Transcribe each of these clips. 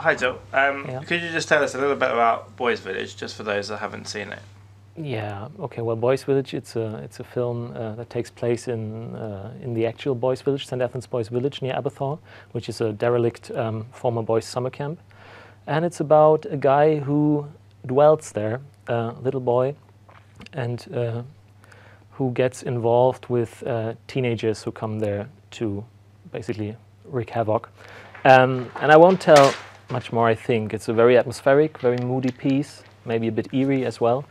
Hi, Jill. Yeah. Could you just tell us a little bit about Boys Village, just for those that haven't seen it? Yeah. Okay. Well, Boys Village. It's a film that takes place in the actual Boys Village, St. Athens Boys Village near Aberthaw, which is a derelict former boys' summer camp, and it's about a guy who dwells there, a little boy, and who gets involved with teenagers who come there to basically wreak havoc. And I won't tell much more. I think it's a very atmospheric, very moody piece, maybe a bit eerie as well.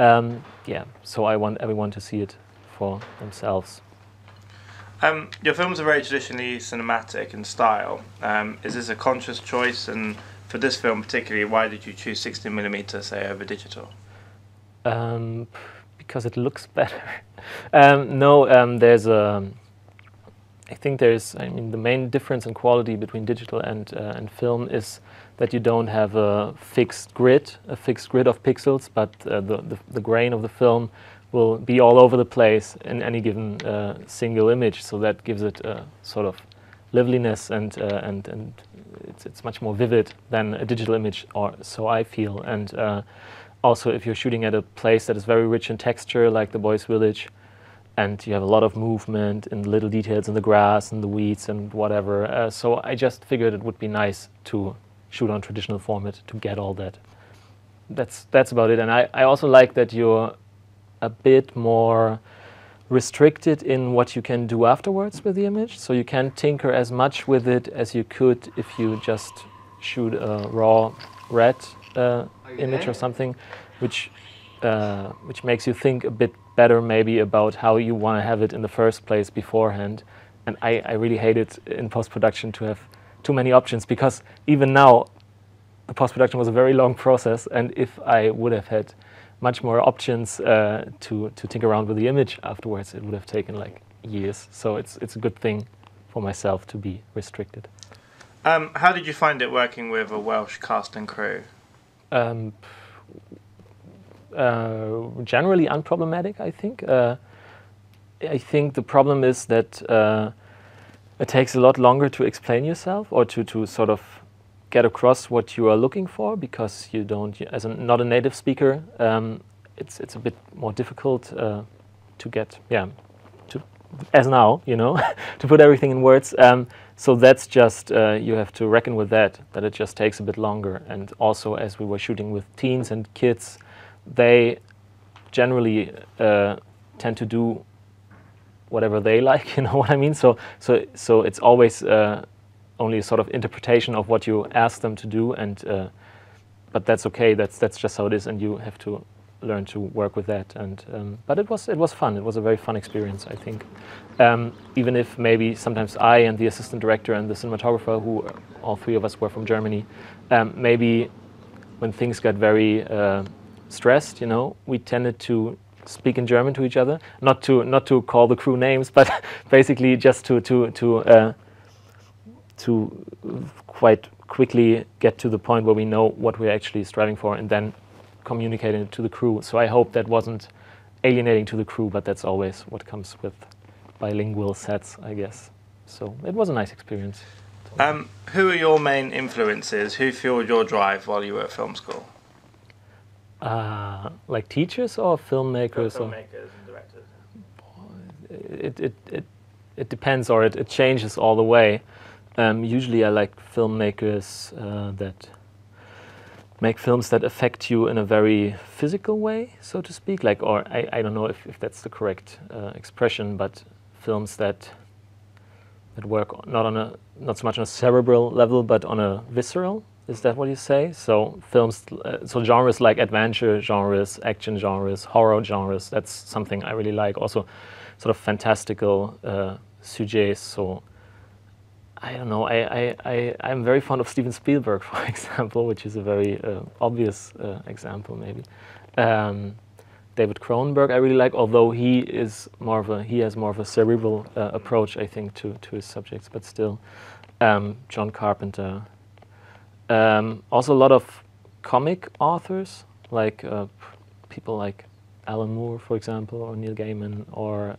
Yeah, so I want everyone to see it for themselves. Your films are very traditionally cinematic in style. Is this a conscious choice? And for this film particularly, why did you choose 16mm, say, over digital? Um, because it looks better. No, there's a. I think there's. I mean, the main difference in quality between digital and film is that you don't have a fixed grid of pixels, but the grain of the film will be all over the place in any given single image. So that gives it a sort of liveliness and it's much more vivid than a digital image, or so I feel. And also, if you're shooting at a place that is very rich in texture, like the Boys Village, and you have a lot of movement and little details in the grass and the weeds and whatever. So I just figured it would be nice to shoot on traditional format to get all that. That's about it. And I also like that you're a bit more restricted in what you can do afterwards with the image. So you can't tinker as much with it as you could if you just shoot a raw red image or something, which makes you think a bit better maybe about how you want to have it in the first place beforehand. And I really hate it in post-production to have too many options, because even now the post-production was a very long process, and if I would have had much more options to tinker around with the image afterwards, it would have taken like years. So it's a good thing for myself to be restricted. How did you find it working with a Welsh cast and crew? Um, Generally unproblematic, I think. I think the problem is that it takes a lot longer to explain yourself, or to sort of get across what you are looking for, because you don't, as not a native speaker, it's a bit more difficult to get, yeah, to, as now, to put everything in words. So that's just, you have to reckon with that it just takes a bit longer. And also, as we were shooting with teens and kids, they generally tend to do whatever they like, you know what I mean? So it's always only a sort of interpretation of what you ask them to do, and but that's okay. That's just how it is, and you have to learn to work with that. And but it was fun. It was a very fun experience, I think. Even if maybe sometimes I and the assistant director and the cinematographer, who all three of us were from Germany, maybe when things got very stressed, we tended to speak in German to each other, not to call the crew names, but basically just to quite quickly get to the point where we know what we're actually striving for, and then communicating it to the crew. So I hope that wasn't alienating to the crew, but that's always what comes with bilingual sets, I guess. So it was a nice experience. Who are your main influences? Who fueled your drive while you were at film school? Like teachers or filmmakers? Filmmakers and directors. It depends, or it changes all the way. Usually I like filmmakers that make films that affect you in a very physical way, so to speak. Like, or I don't know if that's the correct expression, but films that work not so much on a cerebral level, but on a visceral. Is that what you say? So films, so genres like adventure genres, action genres, horror genres. That's something I really like. Also, sort of fantastical sujets. So I don't know. I'm very fond of Steven Spielberg, for example, which is a very obvious example, maybe. David Cronenberg I really like, although he has more of a cerebral approach, I think, to his subjects. But still, John Carpenter. Also, a lot of comic authors, like people like Alan Moore, for example, or Neil Gaiman, or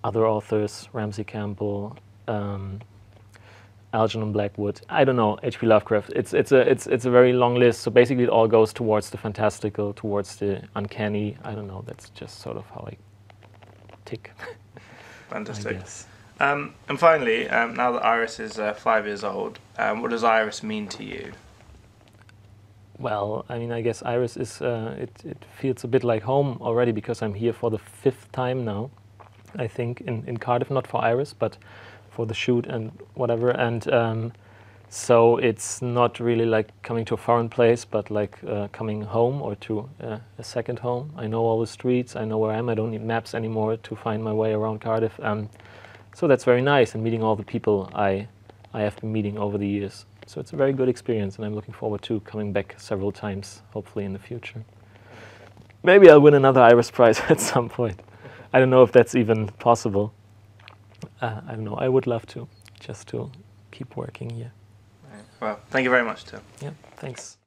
other authors, Ramsey Campbell, Algernon Blackwood. I don't know, H.P. Lovecraft. It's a very long list. So basically, it all goes towards the fantastical, towards the uncanny. I don't know. That's just sort of how I tick. Fantastic. I guess. And finally, now that Iris is 5 years old, what does Iris mean to you? Well, I mean, I guess Iris is. It feels a bit like home already because I'm here for the 5th time now. I think in Cardiff, not for Iris, but for the shoot and whatever. And so it's not really like coming to a foreign place, but like coming home or to a second home. I know all the streets. I know where I am. I don't need maps anymore to find my way around Cardiff. So that's very nice, and meeting all the people I have been meeting over the years. So it's a very good experience, and I'm looking forward to coming back several times, hopefully in the future. Maybe I'll win another Iris Prize at some point. I don't know if that's even possible. I don't know. I would love to, just to keep working here. Well, thank you very much, Tim. Yeah, thanks.